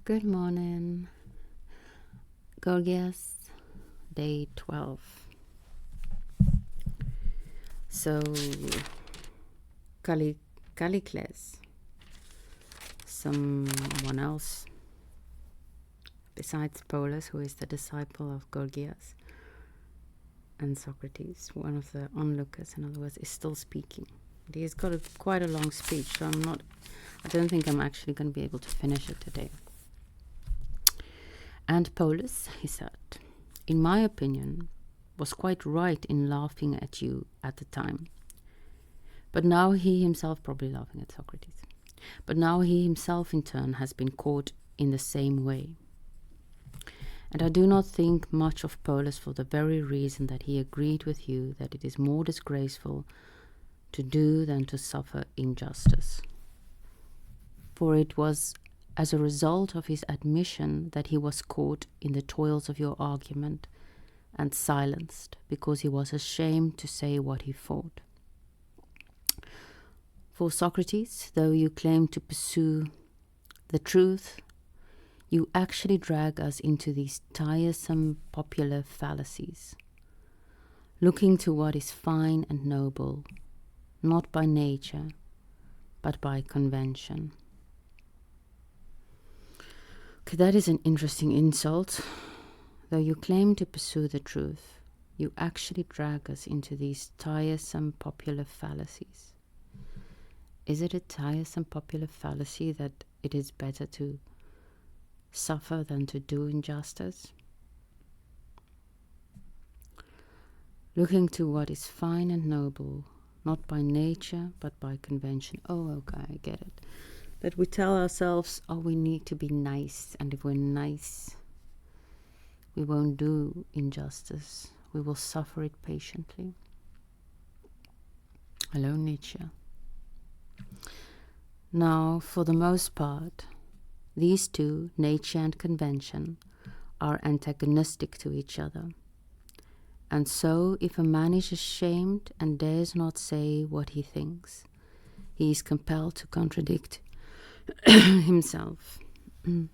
Good morning. Gorgias, day 12. So, Callicles, someone else besides Polus, who is the disciple of Gorgias and Socrates, one of the onlookers, in other words, is still speaking. He has got quite a long speech, so I don't think I'm actually going to be able to finish it today. And Polus, he said, in my opinion, was quite right in laughing at you at the time. But now he himself, probably laughing at Socrates, but now he himself in turn has been caught in the same way. And I do not think much of Polus for the very reason that he agreed with you that it is more disgraceful to do than to suffer injustice. For it was as a result of his admission that he was caught in the toils of your argument and silenced because he was ashamed to say what he thought. For Socrates, though you claim to pursue the truth, you actually drag us into these tiresome popular fallacies, looking to what is fine and noble, not by nature, but by convention. Okay, that is an interesting insult. Though you claim to pursue the truth, you actually drag us into these tiresome popular fallacies. Is it a tiresome popular fallacy that it is better to suffer than to do injustice? Looking to what is fine and noble, not by nature, but by convention. Oh, okay, I get it. That we tell ourselves, oh, we need to be nice, and if we're nice, we won't do injustice. We will suffer it patiently. Hello, Nietzsche. Now, for the most part, these two, nature and convention, are antagonistic to each other. And so, if a man is ashamed and dares not say what he thinks, he is compelled to contradict himself. And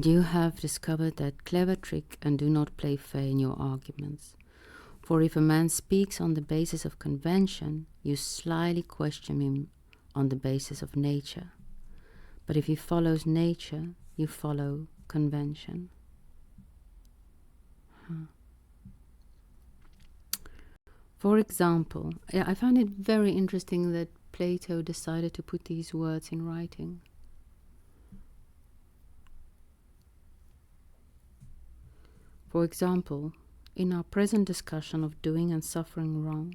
you have discovered that clever trick and do not play fair in your arguments. For if a man speaks on the basis of convention, you slyly question him on the basis of nature. But if he follows nature, you follow convention. For example, I found it very interesting that Plato decided to put these words in writing. For example, in our present discussion of doing and suffering wrong,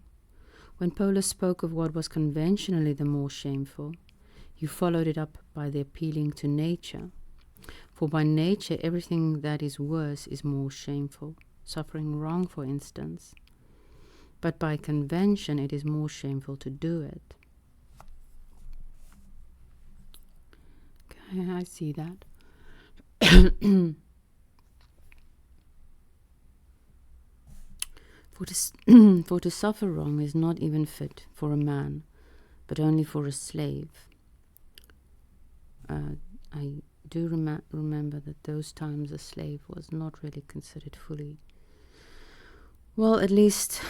when Polus spoke of what was conventionally the more shameful, you followed it up by the appealing to nature. For by nature, everything that is worse is more shameful, suffering wrong, for instance. But by convention, it is more shameful to do it. Okay, I see that. For to suffer wrong is not even fit for a man, but only for a slave. I do remember that those times a slave was not really considered fully, well, at least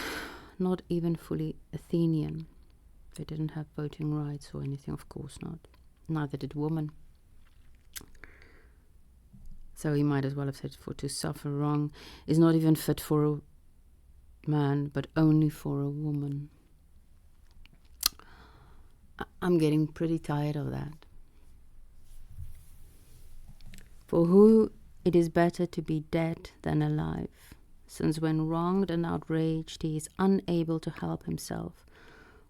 not even fully Athenian. They didn't have voting rights or anything, of course not. Neither did women. So he might as well have said, for to suffer wrong is not even fit for a man, but only for a woman. I'm getting pretty tired of that. For who it is better to be dead than alive, since when wronged and outraged he is unable to help himself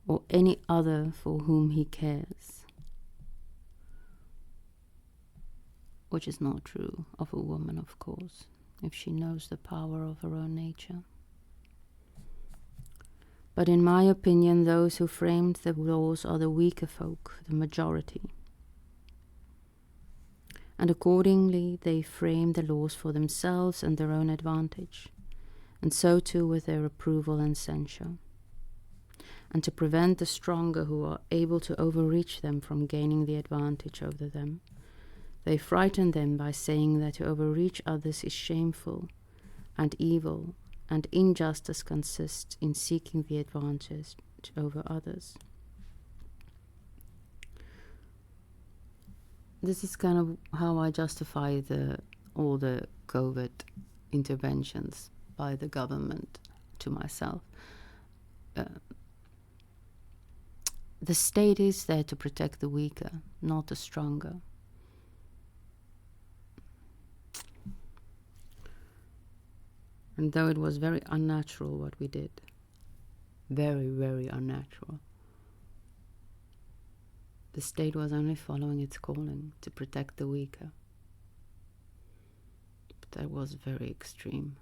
or any other for whom he cares. Which is not true of a woman, of course, if she knows the power of her own nature. But in my opinion, those who framed the laws are the weaker folk, the majority. And accordingly, they frame the laws for themselves and their own advantage, and so too with their approval and censure. and to prevent the stronger who are able to overreach them from gaining the advantage over them. They frighten them by saying that to overreach others is shameful and evil, and injustice consists in seeking the advantage over others. This is kind of how I justify all the COVID interventions by the government to myself. The state is there to protect the weaker, not the stronger. And though it was very unnatural what we did, very, very unnatural, the state was only following its calling to protect the weaker. But that was very extreme.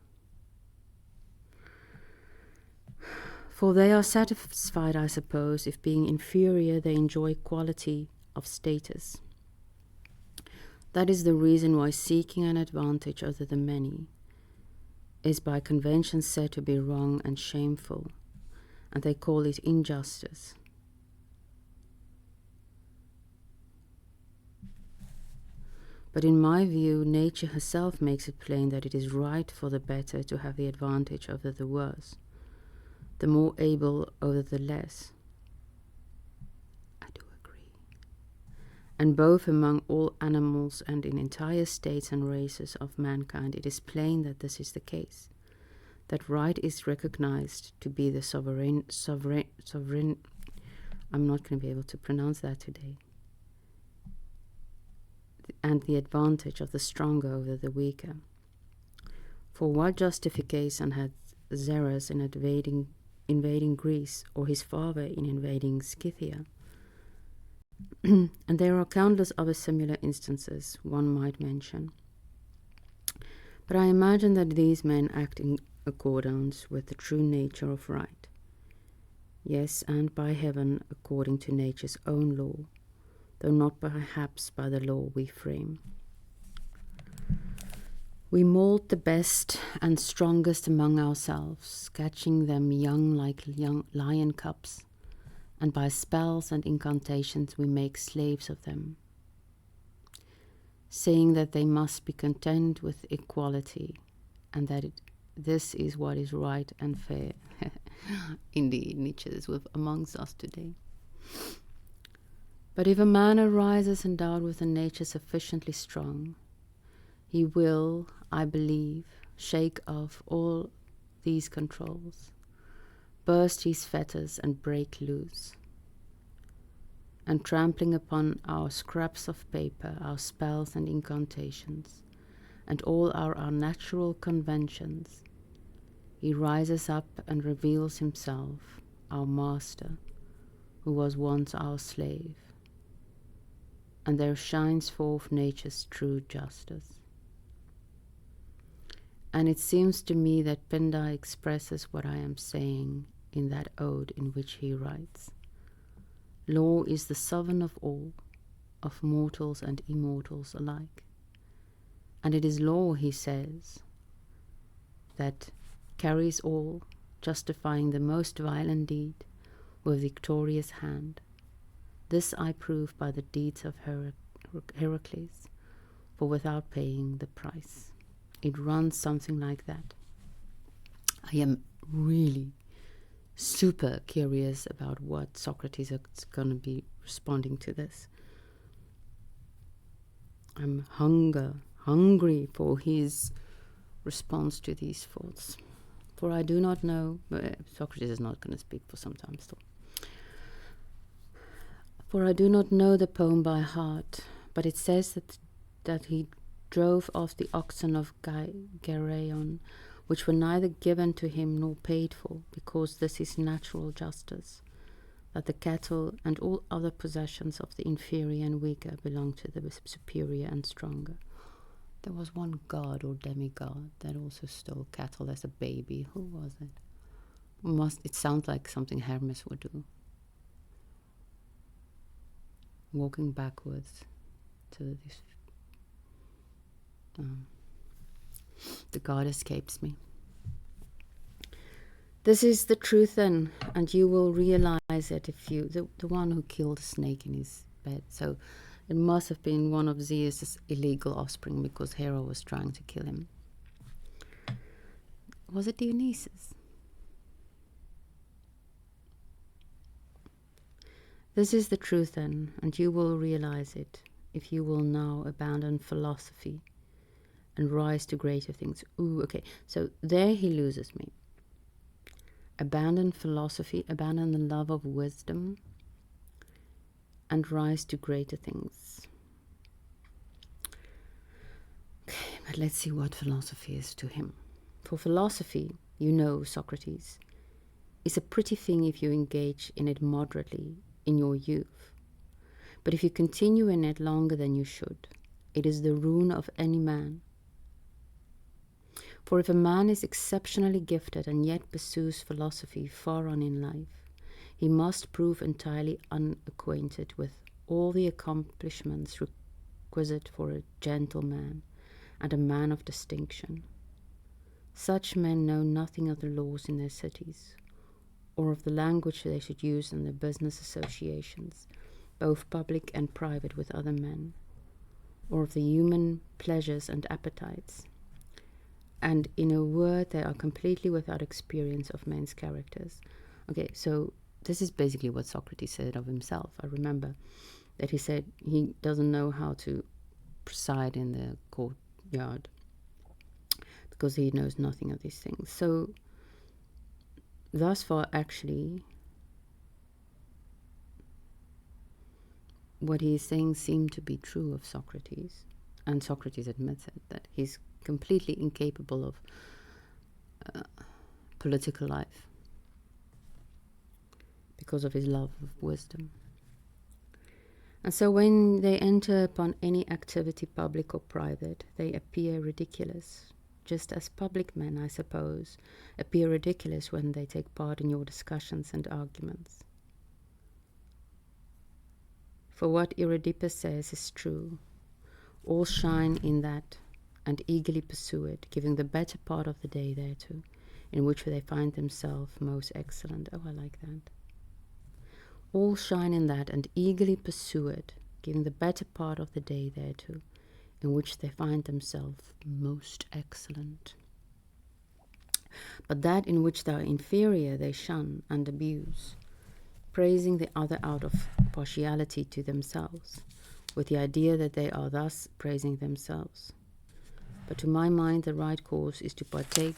For they are satisfied, I suppose, if being inferior they enjoy quality of status. That is the reason why seeking an advantage over the many is by convention said to be wrong and shameful, and they call it injustice. But in my view, nature herself makes it plain that it is right for the better to have the advantage over the worse, the more able over the less. I do agree. And both among all animals and in entire states and races of mankind, it is plain that this is the case, that right is recognized to be the sovereign, I'm not going to be able to pronounce that today, and the advantage of the stronger over the weaker. For what justification had Xerxes in invading Greece, or his father in invading Scythia? And there are countless other similar instances one might mention. But I imagine that these men act in accordance with the true nature of right. Yes, and by heaven, according to nature's own law, though not perhaps by the law we frame. We mold the best and strongest among ourselves, catching them young like young lion cubs, and by spells and incantations we make slaves of them, saying that they must be content with equality, and that this is what is right and fair. Indeed, Nietzsche is amongst us today. But if a man arises endowed with a nature sufficiently strong, he will, I believe, shake off all these controls, burst his fetters and break loose, and trampling upon our scraps of paper, our spells and incantations, and all our unnatural conventions, he rises up and reveals himself, our master, who was once our slave, and there shines forth nature's true justice. And it seems to me that Pindar expresses what I am saying in that ode in which he writes, "Law is the sovereign of all, of mortals and immortals alike. And it is law," he says, "that carries all, justifying the most violent deed with victorious hand. This I prove by the deeds of Heracles, for without paying the price." It runs something like that. I am really super curious about what Socrates is going to be responding to this. I'm hungry for his response to these thoughts. For I do not know, Socrates is not going to speak for some time still. For I do not know the poem by heart, but it says that he drove off the oxen of Geryon, which were neither given to him nor paid for, because this is natural justice, that the cattle and all other possessions of the inferior and weaker belong to the superior and stronger. There was one god or demigod that also stole cattle as a baby. Who was it? It sounds like something Hermes would do. Walking backwards to this. The god escapes me. This is the truth then, and you will realize it if you, the one who killed the snake in his bed. So it must have been one of Zeus's illegal offspring, because Hera was trying to kill him. Was it Dionysus? This is the truth then, and you will realize it if you will now abandon philosophy and rise to greater things. Ooh, okay, so there he loses me. Abandon philosophy, abandon the love of wisdom, and rise to greater things. Okay, but let's see what philosophy is to him. For philosophy, you know, Socrates, is a pretty thing if you engage in it moderately in your youth. But if you continue in it longer than you should, it is the ruin of any man. For if a man is exceptionally gifted and yet pursues philosophy far on in life, he must prove entirely unacquainted with all the accomplishments requisite for a gentleman and a man of distinction. Such men know nothing of the laws in their cities, or of the language they should use in their business associations, both public and private with other men, or of the human pleasures and appetites. And in a word, they are completely without experience of men's characters. Okay, so this is basically what Socrates said of himself. I remember that he said he doesn't know how to preside in the courtyard because he knows nothing of these things. So thus far, actually, what he is saying seemed to be true of Socrates, and Socrates admits it, that he's completely incapable of political life because of his love of wisdom. And so when they enter upon any activity, public or private, they appear ridiculous, just as public men, I suppose, appear ridiculous when they take part in your discussions and arguments. For what Euripides says is true. All shine in that and eagerly pursue it, giving the better part of the day thereto, in which they find themselves most excellent. Oh, I like that. All shine in that and eagerly pursue it, giving the better part of the day thereto, in which they find themselves most excellent. But that in which they are inferior they shun and abuse, praising the other out of partiality to themselves, with the idea that they are thus praising themselves. But to my mind, the right course is to partake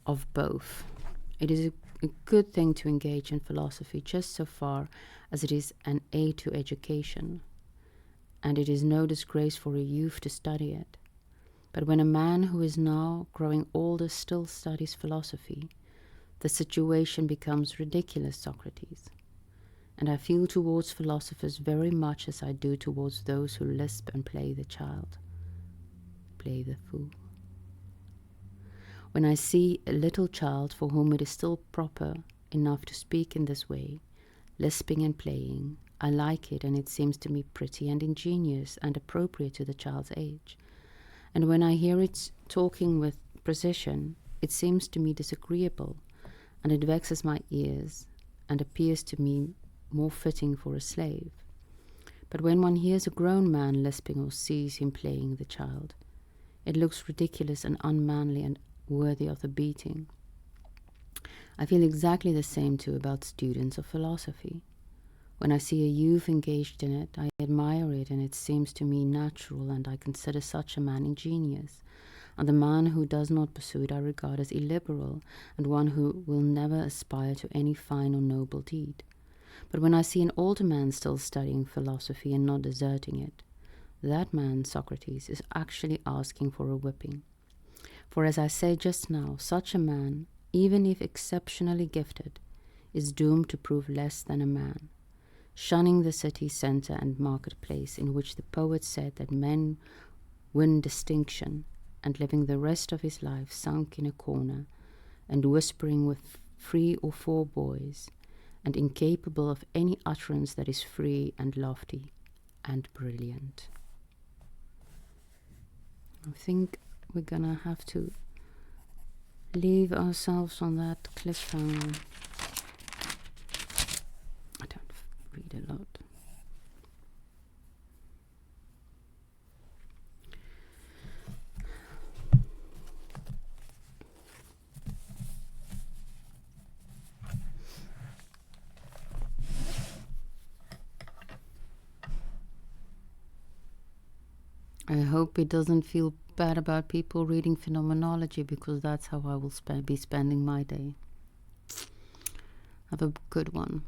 of both. It is a good thing to engage in philosophy just so far as it is an aid to education, and it is no disgrace for a youth to study it. But when a man who is now growing older still studies philosophy, the situation becomes ridiculous, Socrates. And I feel towards philosophers very much as I do towards those who lisp and play the child, play the fool. When I see a little child for whom it is still proper enough to speak in this way, lisping and playing, I like it, and it seems to me pretty and ingenious and appropriate to the child's age. And when I hear it talking with precision, it seems to me disagreeable, and it vexes my ears, and appears to me more fitting for a slave. But when one hears a grown man lisping or sees him playing the child, it looks ridiculous and unmanly and worthy of the beating. I feel exactly the same too about students of philosophy. When I see a youth engaged in it, I admire it, and it seems to me natural, and I consider such a man ingenious. And the man who does not pursue it I regard as illiberal, and one who will never aspire to any fine or noble deed. But when I see an older man still studying philosophy and not deserting it, that man, Socrates, is actually asking for a whipping. For as I said just now, such a man, even if exceptionally gifted, is doomed to prove less than a man, shunning the city centre and marketplace in which the poet said that men win distinction, and living the rest of his life sunk in a corner, and whispering with 3 or 4 boys, and incapable of any utterance that is free and lofty and brilliant. I think we're gonna have to leave ourselves on that cliffhanger. I don't read a lot. I hope it doesn't feel bad about people reading phenomenology, because that's how I will be spending my day. Have a good one.